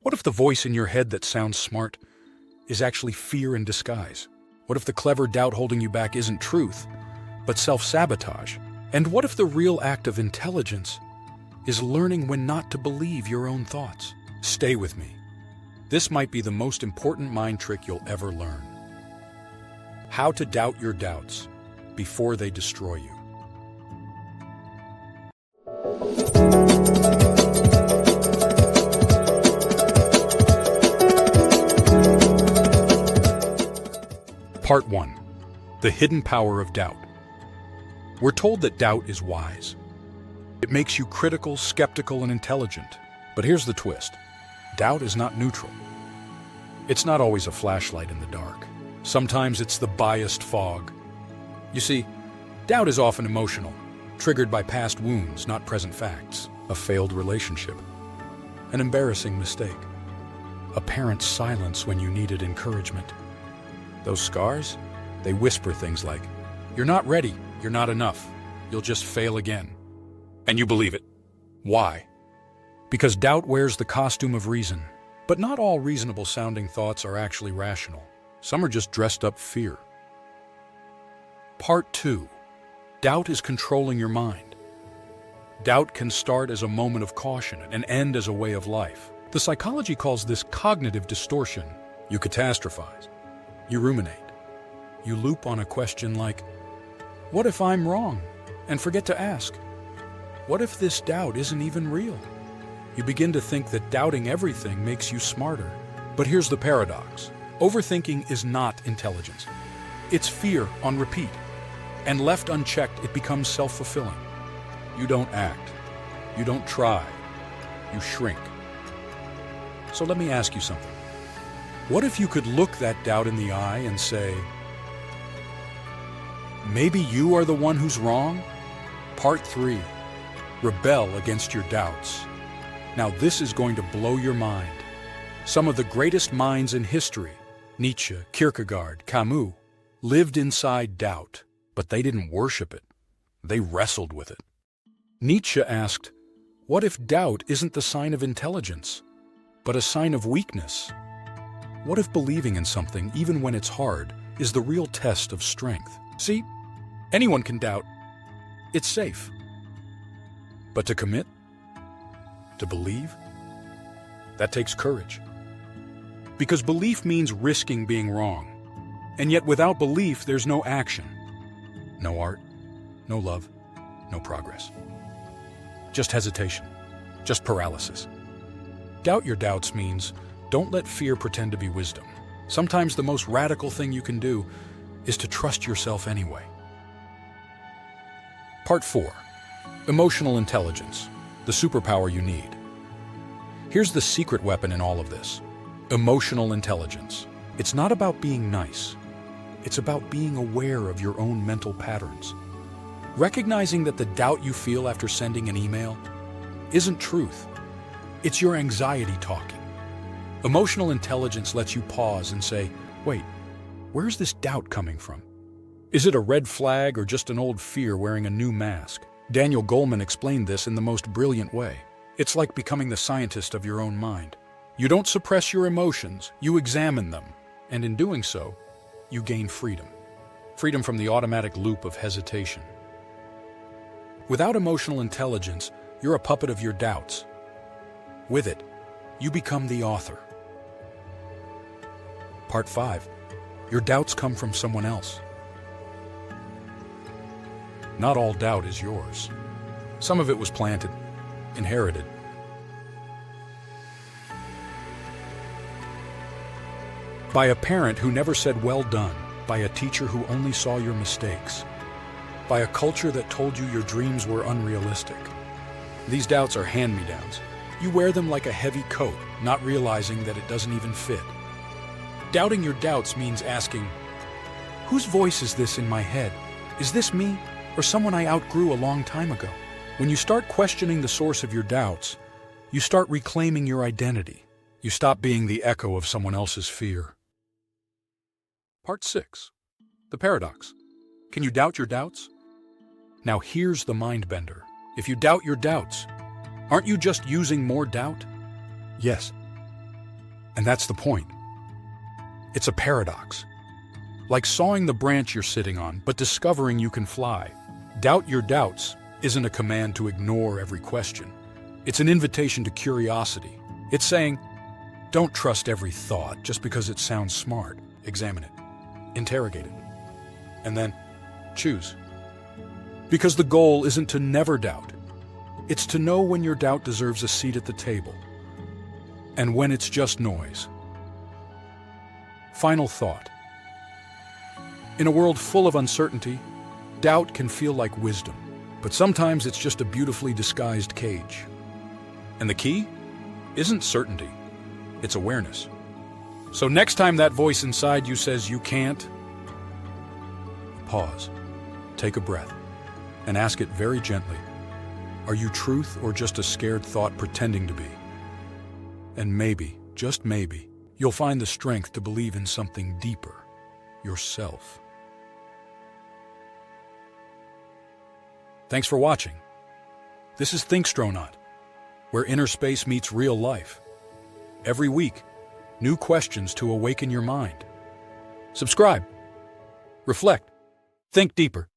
What if the voice in your head that sounds smart is actually fear in disguise? What if the clever doubt holding you back isn't truth, but self-sabotage? And what if the real act of intelligence is learning when not to believe your own thoughts? Stay with me. This might be the most important mind trick you'll ever learn. How to doubt your doubts before they destroy you. Part 1. The hidden power of doubt. We're told that doubt is wise. It makes you critical, skeptical, and intelligent. But here's the twist. Doubt is not neutral. It's not always a flashlight in the dark. Sometimes it's the biased fog. You see, doubt is often emotional, triggered by past wounds, not present facts. A failed relationship, an embarrassing mistake, a parent's silence when you needed encouragement. Those scars, they whisper things like, "You're not ready, you're not enough, you'll just fail again." And you believe it. Why? Because doubt wears the costume of reason. But not all reasonable-sounding thoughts are actually rational. Some are just dressed-up fear. Part 2. Doubt is controlling your mind. Doubt can start as a moment of caution and end as a way of life. The psychology calls this cognitive distortion. You catastrophize. You ruminate. You loop on a question like, what if I'm wrong? And forget to ask, what if this doubt isn't even real? You begin to think that doubting everything makes you smarter. But here's the paradox. Overthinking is not intelligence. It's fear on repeat. And left unchecked, it becomes self-fulfilling. You don't act. You don't try. You shrink. So let me ask you something. What if you could look that doubt in the eye and say, maybe you are the one who's wrong? Part 3. Rebel against your doubts. Now this is going to blow your mind. Some of the greatest minds in history, Nietzsche, Kierkegaard, Camus, lived inside doubt, but they didn't worship it. They wrestled with it. Nietzsche asked, what if doubt isn't the sign of intelligence, but a sign of weakness? What if believing in something, even when it's hard, is the real test of strength? See, anyone can doubt. It's safe. But to commit, to believe, that takes courage. Because belief means risking being wrong. And yet without belief, there's no action. No art, no love, no progress. Just hesitation, just paralysis. Doubt your doubts means don't let fear pretend to be wisdom. Sometimes the most radical thing you can do is to trust yourself anyway. Part 4. Emotional intelligence, the superpower you need. Here's the secret weapon in all of this. Emotional intelligence. It's not about being nice. It's about being aware of your own mental patterns. Recognizing that the doubt you feel after sending an email isn't truth. It's your anxiety talking. Emotional intelligence lets you pause and say, wait, where's this doubt coming from? Is it a red flag or just an old fear wearing a new mask? Daniel Goleman explained this in the most brilliant way. It's like becoming the scientist of your own mind. You don't suppress your emotions, you examine them. And in doing so, you gain freedom. Freedom from the automatic loop of hesitation. Without emotional intelligence, you're a puppet of your doubts. With it, you become the author. Part 5. Your doubts come from someone else. Not all doubt is yours. Some of it was planted, inherited. By a parent who never said well done, by a teacher who only saw your mistakes, by a culture that told you your dreams were unrealistic. These doubts are hand-me-downs. You wear them like a heavy coat, not realizing that it doesn't even fit. Doubting your doubts means asking, whose voice is this in my head? Is this me or someone I outgrew a long time ago? When you start questioning the source of your doubts, you start reclaiming your identity. You stop being the echo of someone else's fear. Part 6. The paradox. Can you doubt your doubts? Now here's the mind bender. If you doubt your doubts, aren't you just using more doubt? Yes. And that's the point. It's a paradox. Like sawing the branch you're sitting on, but discovering you can fly. Doubt your doubts isn't a command to ignore every question. It's an invitation to curiosity. It's saying, don't trust every thought just because it sounds smart. Examine it, interrogate it, and then choose. Because the goal isn't to never doubt. It's to know when your doubt deserves a seat at the table, and when it's just noise. Final thought. In a world full of uncertainty, doubt can feel like wisdom, but sometimes it's just a beautifully disguised cage. And the key isn't certainty, it's awareness. So next time that voice inside you says you can't, pause, take a breath, and ask it very gently, are you truth or just a scared thought pretending to be? And maybe, just maybe, you'll find the strength to believe in something deeper, yourself. Thanks for watching. This is Thinkstronaut, where inner space meets real life. Every week, new questions to awaken your mind. Subscribe, reflect, think deeper.